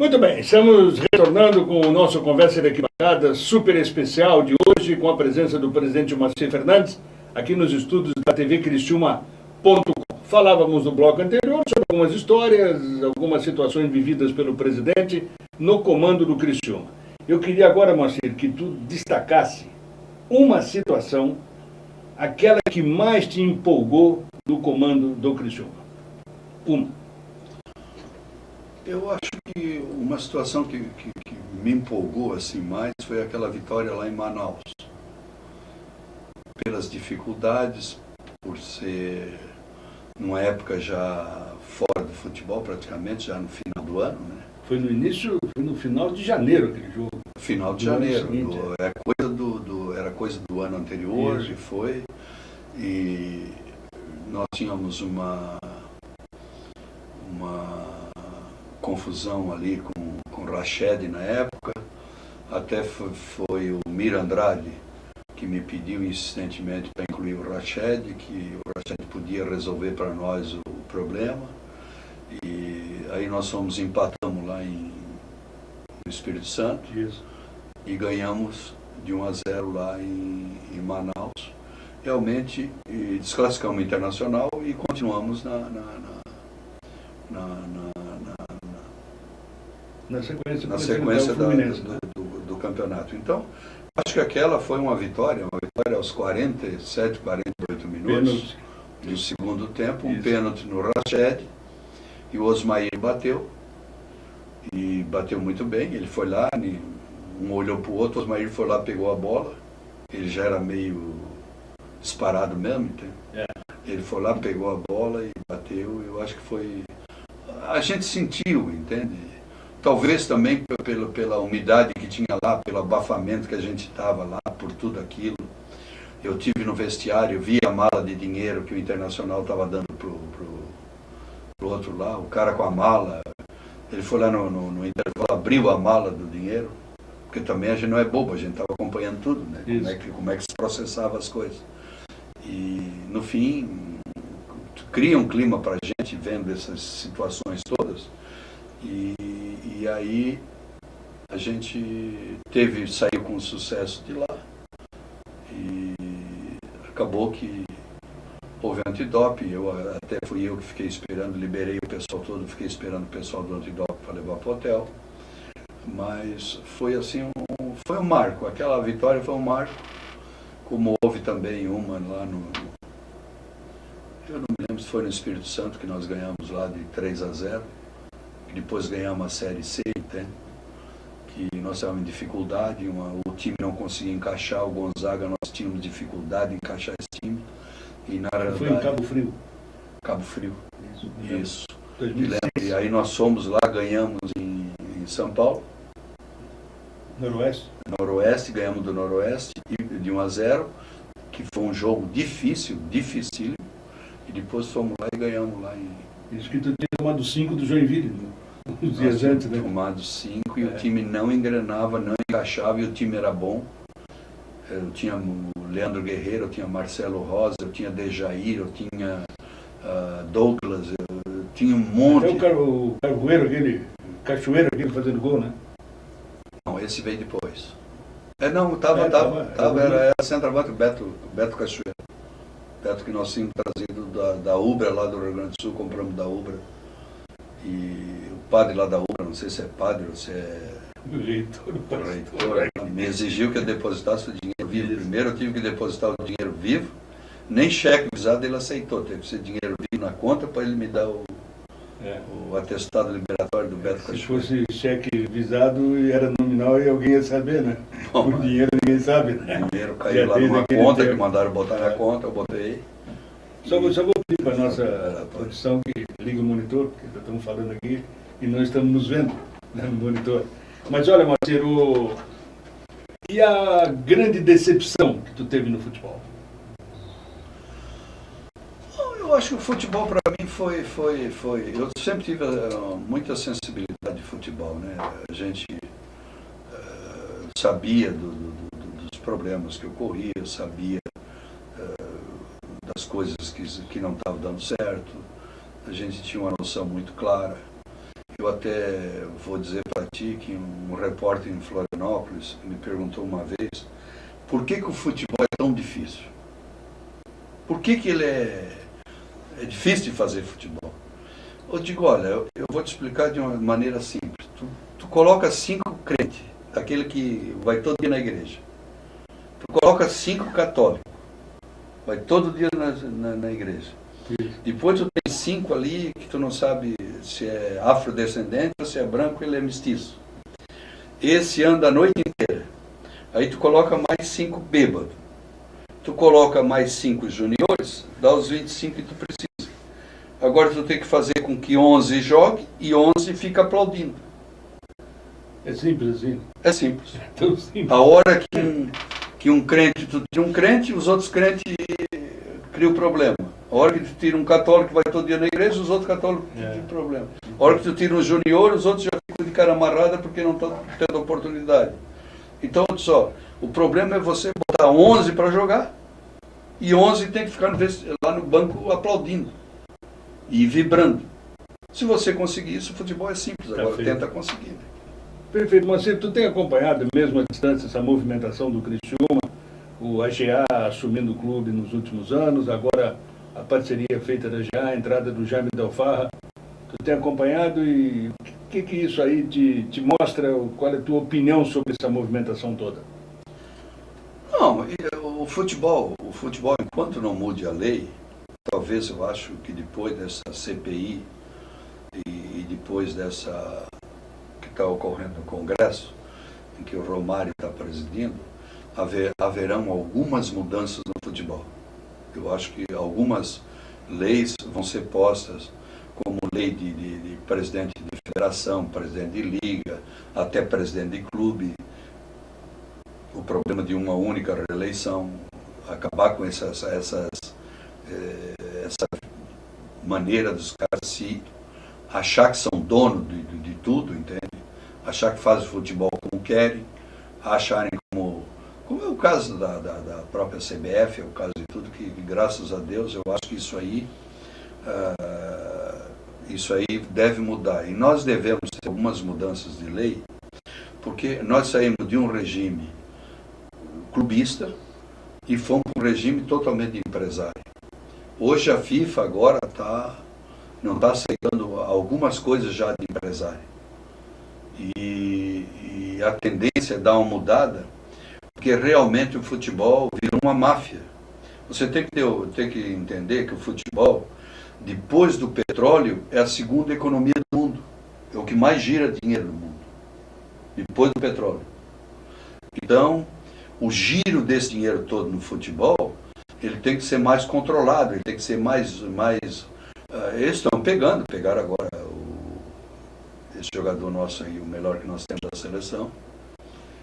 Muito bem, estamos retornando com o nosso Conversa de Arquibancada super especial de hoje, com a presença do presidente Moacir Fernandes, aqui nos estúdios da TV Criciúma.com. Falávamos no bloco anterior sobre algumas histórias, algumas situações vividas pelo presidente no comando do Criciúma. Eu queria agora, Moacir, que tu destacasse uma situação, aquela que mais te empolgou do comando do Criciúma. Uma. Eu acho que uma situação que me empolgou assim mais foi aquela vitória lá em Manaus. Pelas dificuldades, por ser numa época já fora do futebol praticamente, já no final do ano, né? Foi no final de janeiro aquele jogo. Final de janeiro. Era coisa do ano anterior. Isso. E nós tínhamos uma confusão ali com o Rached na época. Até foi o Mir Andrade que me pediu insistentemente para incluir o Rached, que o Rached podia resolver para nós o problema. E aí nós empatamos lá no Espírito Santo. Isso. E ganhamos de 1-0 lá em Manaus. Realmente desclassificamos o Internacional e continuamos na sequência do campeonato. Então, acho que aquela foi uma vitória aos 47, 48 minutos do segundo tempo, um pênalti no Rached, e o Osmair bateu, e bateu muito bem. Ele foi lá, um olhou para o outro, o Osmair foi lá, pegou a bola, ele já era meio disparado mesmo, entende? Ele foi lá, pegou a bola e bateu. Eu acho que foi... A gente sentiu, entende? Talvez também pela umidade que tinha lá, pelo abafamento que a gente estava lá, por tudo aquilo. Eu tive no vestiário, vi a mala de dinheiro que o Internacional estava dando pro outro lá, o cara com a mala. Ele foi lá no intervalo, abriu a mala do dinheiro, porque também a gente não é bobo, a gente estava acompanhando tudo, né? Como é que se processava as coisas. E no fim, cria um clima para a gente vendo essas situações todas. E aí a gente saiu com sucesso de lá, e acabou que houve antidoping. Até fui eu que fiquei esperando, liberei o pessoal todo, fiquei esperando o pessoal do antidoping para levar para o hotel. Mas foi assim, foi um marco, aquela vitória foi um marco, como houve também uma lá eu não me lembro se foi no Espírito Santo, que nós ganhamos lá de 3-0, depois ganhamos a Série C, entende? Que nós estávamos em dificuldade, o time não conseguia encaixar, o Gonzaga, nós tínhamos dificuldade em encaixar esse time. E na realidade, foi em Cabo Frio. Cabo Frio. Isso. 2006. E aí nós fomos lá, ganhamos em São Paulo. Noroeste, ganhamos do Noroeste de 1-0, que foi um jogo dificílimo. E depois fomos lá e ganhamos lá em... Isso que tu tinha tomado 5 do Joinville, né? Uns dias antes, né? Tomado 5 e o time não engrenava, não encaixava, e o time era bom. Eu tinha o Leandro Guerreiro, eu tinha Marcelo Rosa, eu tinha Dejair, eu tinha Douglas, eu tinha um monte. Até o Cachoeiro aquele fazendo gol, né? Não, esse veio depois. Era centroavante, o Beto Cachoeiro. Beto, que nós tínhamos trazido da Ubra, lá do Rio Grande do Sul, compramos da Ubra. E o padre lá da Ubra, não sei se é padre ou se é... O reitor, me exigiu que eu depositasse o dinheiro vivo. Primeiro eu tive que depositar o dinheiro vivo, nem cheque visado ele aceitou, teve que ser dinheiro vivo na conta para ele me dar o atestado liberatório do Beto Cachoeiro. Se fosse cheque visado, era nominal e alguém ia saber, né? Bom, por dinheiro ninguém sabe, né? O dinheiro caiu lá numa conta que mandaram botar na conta, eu botei. Só vou pedir para a nossa produção que liga o monitor, porque nós estamos falando aqui e não estamos nos vendo, né, no monitor. Mas olha, Moacir, e a grande decepção que tu teve no futebol? Eu acho que o futebol para mim foi... Eu sempre tive muita sensibilidade de futebol, né? A gente sabia dos problemas que ocorriam, sabia das coisas que não estavam dando certo. A gente tinha uma noção muito clara. Eu até vou dizer para ti que um repórter em Florianópolis me perguntou uma vez por que o futebol é tão difícil? Por que ele é difícil de fazer futebol? Eu digo, olha, eu vou te explicar de uma maneira simples. Tu coloca 5 crentes, aquele que vai todo dia na igreja. Tu coloca 5 católicos, vai todo dia na igreja. Depois tu tem 5 ali que tu não sabe se é afrodescendente ou se é branco, ele é mestiço. Esse anda a noite inteira. Aí tu coloca mais 5 bêbados. Tu coloca mais 5 juniores, dá os 25 que tu precisa. Agora tu tem que fazer com que 11 jogue e 11 fica aplaudindo. É simples assim? É simples. É tão simples. A hora que um crente, tu tira um crente, os outros crentes criam problema. A hora que tu tira um católico que vai todo dia na igreja, os outros católicos criam problema. A hora que tu tira um junior, os outros já ficam de cara amarrada porque não estão tendo oportunidade. Então, só, o problema é você botar 11 para jogar e 11 tem que ficar lá no banco aplaudindo e vibrando. Se você conseguir isso, o futebol é simples. Agora tenta conseguir. Perfeito. Moacir, tu tem acompanhado mesmo à distância essa movimentação do Criciúma, o AGA assumindo o clube nos últimos anos, agora a parceria feita da AGA, a entrada do Jaime Del Farra. Tu tem acompanhado e o que isso aí te mostra? Qual é a tua opinião sobre essa movimentação toda? Não, o futebol, enquanto não mude a lei, talvez eu acho que depois dessa CPI e depois dessa que está ocorrendo no Congresso, em que o Romário está presidindo, haverão algumas mudanças no futebol. Eu acho que algumas leis vão ser postas, como lei de presidente de federação, presidente de liga, até presidente de clube, o problema de uma única reeleição, acabar com essa maneira dos caras se achar que são donos de tudo, entende? Achar que fazem futebol como querem, acharem como é o caso da própria CBF, é o caso de tudo, que graças a Deus eu acho que isso aí deve mudar. E nós devemos ter algumas mudanças de lei, porque nós saímos de um regime clubista e fomos para um regime totalmente empresário. Hoje a FIFA agora não está aceitando algumas coisas já de empresário. E a tendência é dar uma mudada, porque realmente o futebol virou uma máfia. Você tem que entender que o futebol, depois do petróleo, é a segunda economia do mundo. É o que mais gira dinheiro no mundo, depois do petróleo. Então, o giro desse dinheiro todo no futebol, ele tem que ser mais controlado, ele tem que ser mais eles estão pegaram agora esse jogador nosso aí, o melhor que nós temos da seleção.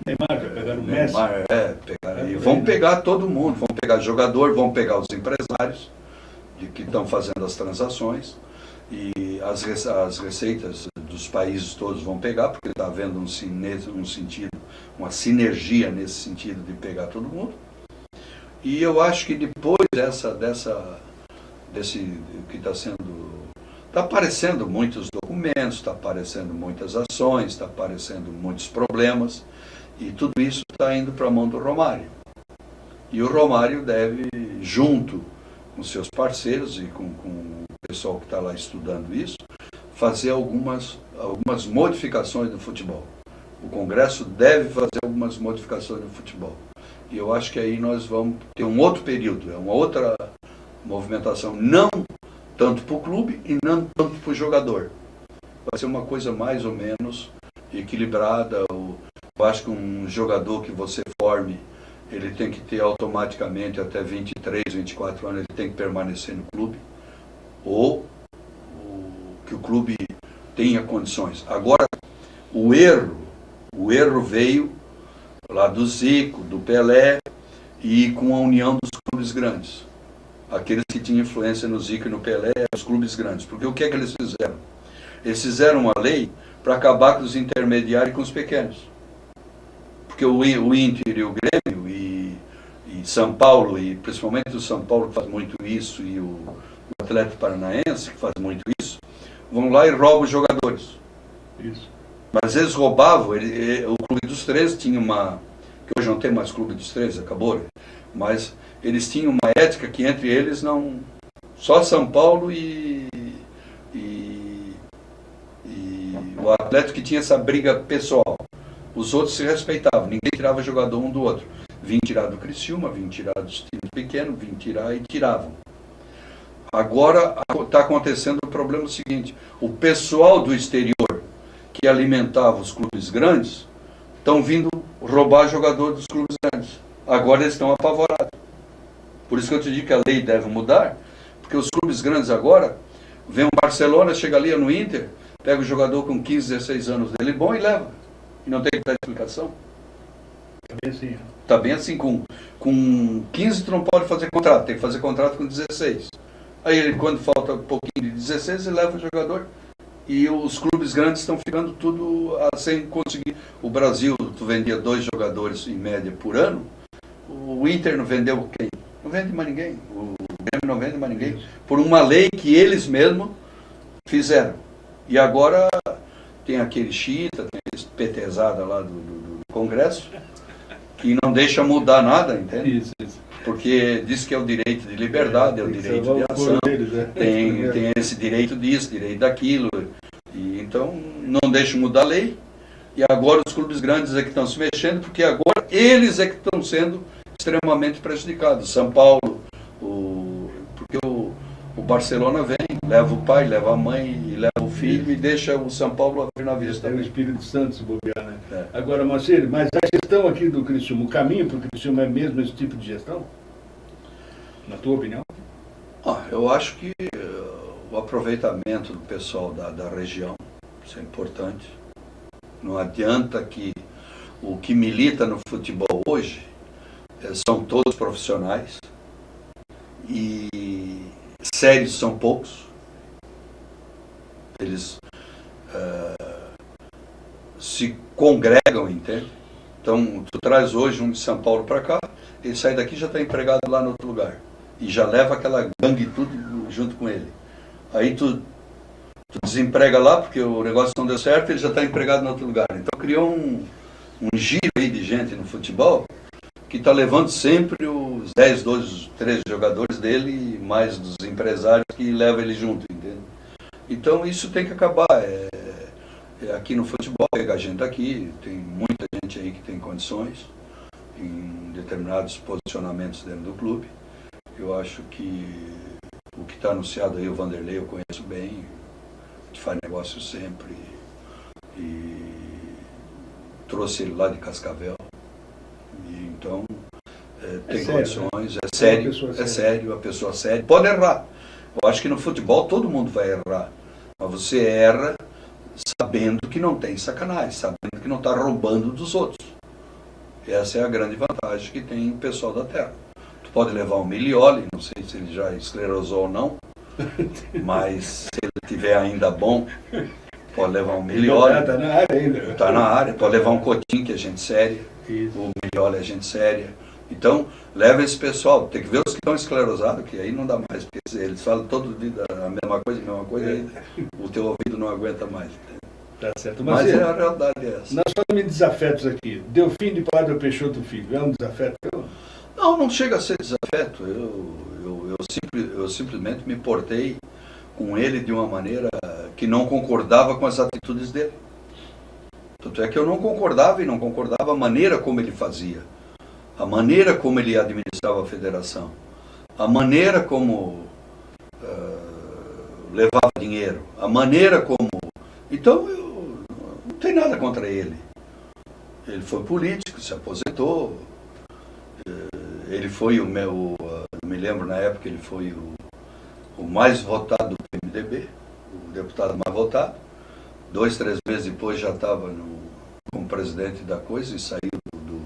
Neymar, pegaram o Messi. Pegaram, e vão pegar todo mundo, vão pegar jogador, vão pegar os empresários que estão fazendo as transações, e as receitas dos países todos vão pegar, porque está havendo um sentido, uma sinergia nesse sentido de pegar todo mundo. E eu acho que depois desse que está aparecendo muitos documentos, está aparecendo muitas ações, está aparecendo muitos problemas, e tudo isso está indo para a mão do Romário. E o Romário deve, junto com seus parceiros e com o pessoal que está lá estudando isso, fazer algumas modificações no futebol. O Congresso deve fazer algumas modificações no futebol. E eu acho que aí nós vamos ter um outro período, uma outra movimentação, não tanto para o clube e não tanto para o jogador. Vai ser uma coisa mais ou menos equilibrada. Eu acho que um jogador que você forme, ele tem que ter automaticamente até 23, 24 anos, ele tem que permanecer no clube, ou que o clube tenha condições. Agora, o erro veio lá do Zico, do Pelé, e com a união dos clubes grandes. Aqueles que tinham influência no Zico e no Pelé, os clubes grandes. Porque o que é que eles fizeram? Eles fizeram uma lei para acabar com os intermediários e com os pequenos. Porque o Inter e o Grêmio e São Paulo, e principalmente o São Paulo que faz muito isso, e o Atlético Paranaense que faz muito isso, vão lá e roubam os jogadores. Isso. Mas eles roubavam, o Clube dos 13 tinha uma, que hoje não tem mais Clube dos 13, acabou, né? Mas eles tinham uma ética que entre eles não, só São Paulo e o Atlético que tinha essa briga pessoal. Os outros se respeitavam, ninguém tirava jogador um do outro. Vinha tirar do Criciúma, vinha tirar dos times pequenos, vinha tirar e tiravam. Agora está acontecendo o problema seguinte, o pessoal do exterior que alimentava os clubes grandes estão vindo roubar jogador dos clubes grandes. Agora eles estão apavorados. Por isso que eu te digo que a lei deve mudar, porque os clubes grandes agora, vem um Barcelona, chega ali no Inter, pega o jogador com 15, 16 anos dele bom e leva. E não tem que dar explicação. Está bem assim. Está bem assim, com 15 tu não pode fazer contrato, tem que fazer contrato com 16. Aí ele, quando falta um pouquinho de 16, ele leva o jogador. E os clubes grandes estão ficando tudo sem conseguir. O Brasil, tu vendia 2 jogadores em média por ano. O Inter não vendeu quem? Não vende mais ninguém. O Grêmio não vende mais ninguém. Por uma lei que eles mesmos fizeram. E agora tem aquele chita, tem aquele petezada lá do Congresso, que não deixa mudar nada, entende? Isso. Porque diz que é o direito de liberdade, é o direito de ação, tem esse direito disso, direito daquilo. E então não deixa mudar a lei. E agora os clubes grandes é que estão se mexendo, porque agora eles é que estão sendo extremamente prejudicados. São Paulo, porque o Barcelona vem, leva o pai, leva a mãe, e leva o filho e deixa o São Paulo abrir na vista. É o Espírito Santo se bobear, né? É. Agora, Marcelo, mas a gestão aqui do Criciúma, o caminho para o Criciúma é mesmo esse tipo de gestão? Na tua opinião? Eu acho que o aproveitamento do pessoal da região, isso é importante. Não adianta que o que milita no futebol hoje são todos profissionais e sérios são poucos. Eles se congregam, entende? Então, tu traz hoje um de São Paulo para cá, ele sai daqui e já está empregado lá no outro lugar. E já leva aquela gangue tudo junto com ele. Aí tu desemprega lá, porque o negócio não deu certo, ele já está empregado no outro lugar. Então criou um giro aí de gente no futebol que está levando sempre os 10, 12, 13 jogadores dele, mais dos empresários que levam ele junto, entende? Então isso tem que acabar. Aqui no futebol, a gente aqui, tem muita gente aí que tem condições em determinados posicionamentos dentro do clube. Eu acho que o que está anunciado aí, o Vanderlei, eu conheço bem, que faz negócio sempre, e trouxe ele lá de Cascavel. E então, tem condições, é sério, a pessoa séria. Pode errar. Eu acho que no futebol todo mundo vai errar, mas você erra sabendo que não tem sacanagem, sabendo que não está roubando dos outros. Essa é a grande vantagem que tem o pessoal da terra. Tu pode levar um Milioli, não sei se ele já esclerosou ou não, mas se ele estiver ainda bom, pode levar um Milioli. Está na área ainda. Está na área. Pode levar um Coutinho, que é gente séria. Isso. O Milioli é gente séria. Então, leva esse pessoal. Tem que ver os que estão esclerosados, que aí não dá mais. Porque eles falam todo dia a mesma coisa, aí o teu ouvido não aguenta mais. Tá certo. Mas a realidade é essa. Nós falamos em desafetos aqui. Delfim de Padre Peixoto Filho, é um desafeto? Não chega a ser desafeto. Eu simplesmente me portei com ele de uma maneira que não concordava com as atitudes dele. Tanto é que eu não concordava a maneira como ele fazia, a maneira como ele administrava a federação, a maneira como levava dinheiro, a maneira como... Então, eu não tenho nada contra ele. Ele foi político, se aposentou, ele foi me lembro na época, ele foi o mais votado do PMDB, o deputado mais votado. 2, 3 meses depois já estava como presidente da coisa e saiu do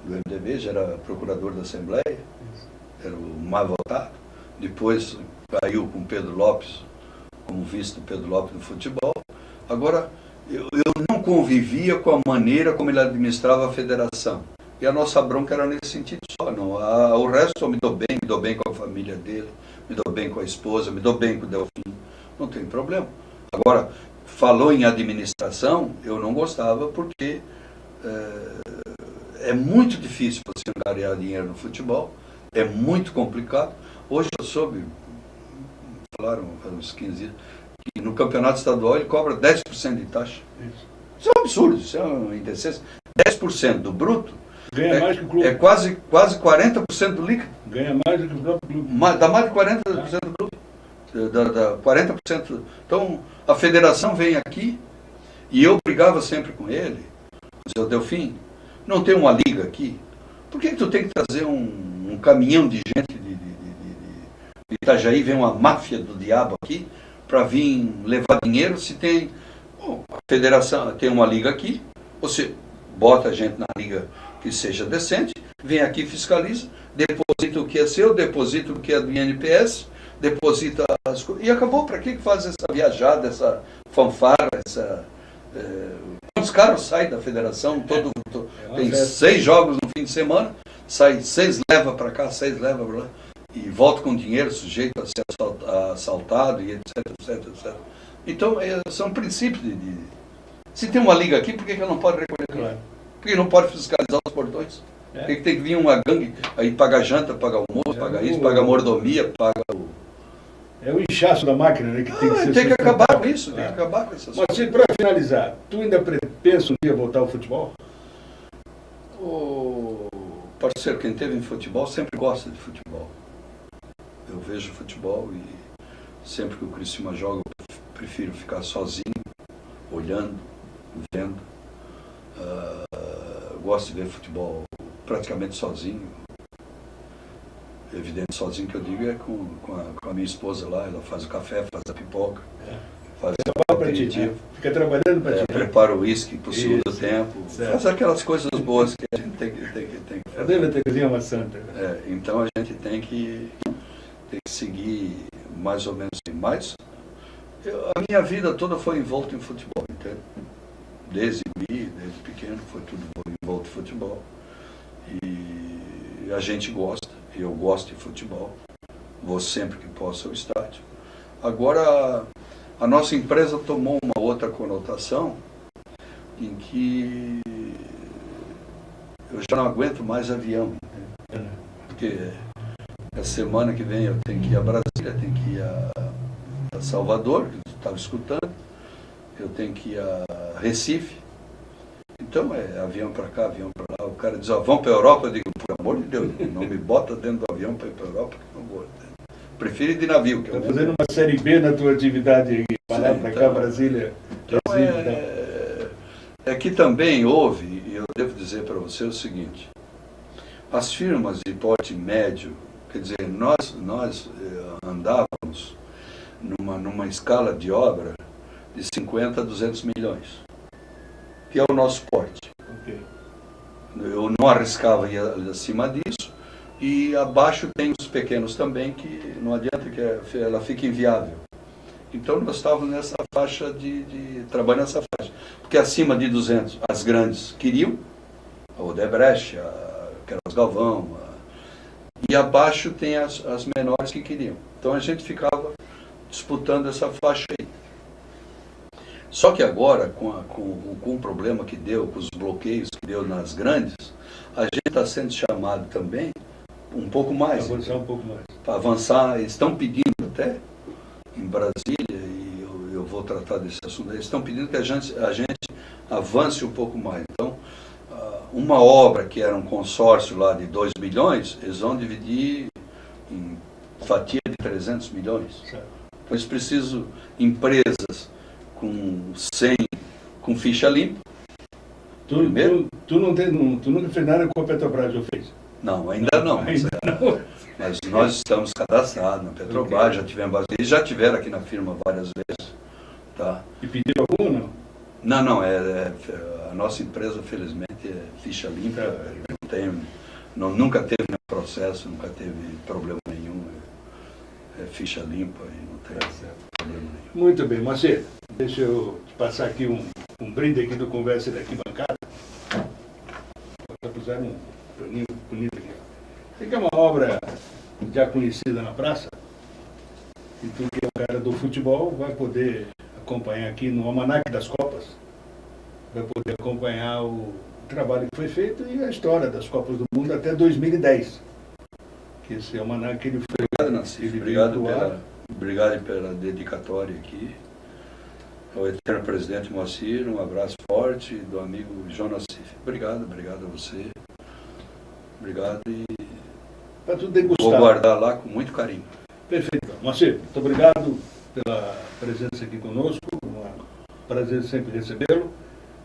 MDB, já era procurador da Assembleia, era o mais votado. Depois caiu com Pedro Lopes, como vice do Pedro Lopes no futebol. Agora, eu não convivia com a maneira como ele administrava a federação. E a nossa bronca era nesse sentido só. Não. O resto eu me dou bem com a família dele, me dou bem com a esposa, me dou bem com o Delfim. Não tem problema. Agora, falou em administração, eu não gostava porque é muito difícil você angariar dinheiro no futebol, é muito complicado. Hoje eu soube, falaram há uns 15 dias, que no campeonato estadual ele cobra 10% de taxa. Isso é um absurdo, isso é uma indecência. 10% do bruto ganha mais que o clube. É quase 40% do líquido. Ganha mais do que o próprio clube. Dá mais de 40% do clube. 40%. Então, a federação vem aqui, e eu brigava sempre com ele, dizia, Delfim, não tem uma liga aqui? Por que tu tem que trazer um caminhão de gente de Itajaí, vem uma máfia do diabo aqui, para vir levar dinheiro, se tem... Bom, a federação tem uma liga aqui, você bota a gente na liga que seja decente, vem aqui, fiscaliza, deposita o que é seu, deposita o que é do INPS, deposita as coisas. E acabou. Para que faz essa viajada, essa fanfarra, essa... Quantos caras saem da federação? Tem 6 jogos no fim de semana, sai 6 leva para cá, 6 leva para lá, e volta com dinheiro sujeito a ser assaltado, e etc, etc, etc. Então, são princípios de... Se tem uma liga aqui, por que ela não pode recolher? Claro. Por que não pode fiscalizar os portões? Por que tem que vir uma gangue, aí paga janta, paga almoço, paga isso, paga mordomia, paga o... É o inchaço da máquina, né? Que tem que ser tem que acabar com isso, tem que acabar com essas coisas. Mas, para finalizar, tu ainda pensa um dia voltar ao futebol? O parceiro, quem teve em futebol sempre gosta de futebol. Eu vejo futebol e sempre que o Criciúma joga, eu prefiro ficar sozinho, olhando, vendo. Gosto de ver futebol praticamente sozinho. Evidente, sozinho que eu digo é com a minha esposa lá, ela faz o café, faz a pipoca, faz o aperitivo, fica trabalhando para ti. Prepara o uísque para o segundo tempo, faz aquelas coisas boas que a gente tem que fazer. Cadê a Terezinha uma santa? Então a gente tem que seguir mais ou menos assim. Mas a minha vida toda foi envolta em futebol, entende? Desde pequeno foi tudo envolto em futebol. E a gente gosta, eu gosto de futebol, vou sempre que posso ao estádio. Agora, a nossa empresa tomou uma outra conotação em que eu já não aguento mais avião, porque a semana que vem eu tenho que ir a Brasília, tenho que ir a Salvador, que eu estava escutando, eu tenho que ir a Recife. Então é avião para cá, avião para lá. O cara diz, vamos para a Europa. Eu digo, por amor de Deus, não me bota dentro do avião para ir para a Europa, que não vou. Prefiro ir de navio. Está fazendo uma série B na tua atividade aí, para lá para cá, Brasília. Então é que também houve, e eu devo dizer para você o seguinte, as firmas de porte médio, quer dizer, nós andávamos numa escala de obra de 50 a 200 milhões. Que é o nosso porte. Okay. Eu não arriscava ir acima disso, e abaixo tem os pequenos também, que não adianta que ela fique inviável. Então nós estávamos nessa faixa trabalhando nessa faixa. Porque acima de 200, as grandes queriam, a Odebrecht, a Queiroz Galvão, e abaixo tem as menores que queriam. Então a gente ficava disputando essa faixa aí. Só que agora, com o problema que deu, com os bloqueios que deu nas grandes, a gente está sendo chamado também um pouco mais. Para avançar um pouco mais. Para avançar, eles estão pedindo até, em Brasília, e eu vou tratar desse assunto, eles estão pedindo que a gente avance um pouco mais. Então, uma obra que era um consórcio lá de 2 bilhões, eles vão dividir em fatia de 300 milhões. Certo. Então, eles precisam, empresas com ficha limpa. Tu nunca fez nada com a Petrobras, ou fez? Não, ainda não. Mas nós estamos cadastrados na Petrobras, okay. Já tivemos, eles já tiveram aqui na firma várias vezes. Tá? E pediram alguma, não? Não, a nossa empresa, felizmente, é ficha limpa. Nunca teve processo, nunca teve problema nenhum. É ficha limpa e não tem problema nenhum. Muito bem, Macedo. Deixa eu te passar aqui um brinde aqui do Conversa daqui bancada. Vou usar um paninho bonito aqui. Isso aqui é uma obra já conhecida na praça. E tu que é um cara do futebol vai poder acompanhar aqui no Almanaque das Copas, vai poder acompanhar o trabalho que foi feito e a história das Copas do Mundo até 2010. Que esse almanaque ele foi... Obrigado, Nassif. Obrigado pela dedicatória aqui. Ao eterno presidente Moacir, um abraço forte do amigo João Nassif. Obrigado a você. Obrigado e para tudo degustar. Vou guardar lá com muito carinho. Perfeito. Moacir, muito obrigado pela presença aqui conosco. Um prazer sempre recebê-lo.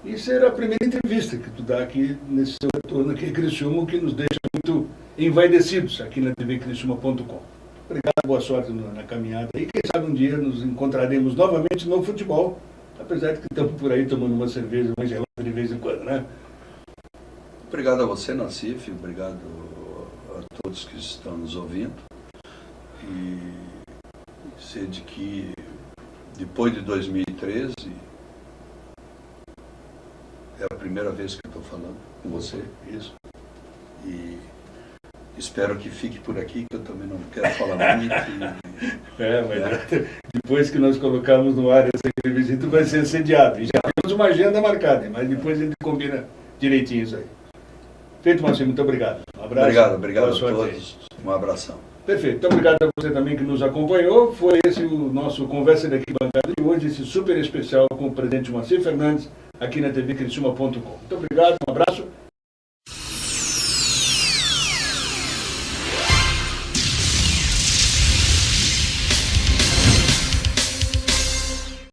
E será a primeira entrevista que tu dá aqui nesse seu retorno aqui em Criciúma, que nos deixa muito envaidecidos aqui na tvcriciúma.com. Obrigado, boa sorte na caminhada. E quem sabe um dia nos encontraremos novamente no futebol, apesar de que estamos por aí tomando uma cerveja, uma gelada de vez em quando, né? Obrigado a você, Nassif. Obrigado a todos que estão nos ouvindo. E sei de que depois de 2013 é a primeira vez que eu estou falando com você. Isso. E espero que fique por aqui, que eu também não quero falar muito. Mas depois que nós colocamos no ar essa entrevista, tu vai ser assediado. E já temos uma agenda marcada, mas depois a gente combina direitinho isso aí. Feito, Marcinho, muito obrigado. Um abraço. Obrigado a todos. Um abração. Perfeito. Muito obrigado a você também que nos acompanhou. Foi esse o nosso Conversa daqui bancada de hoje, esse super especial com o presidente Moacir Fernandes, aqui na tvcriciúma.com. Muito obrigado, um abraço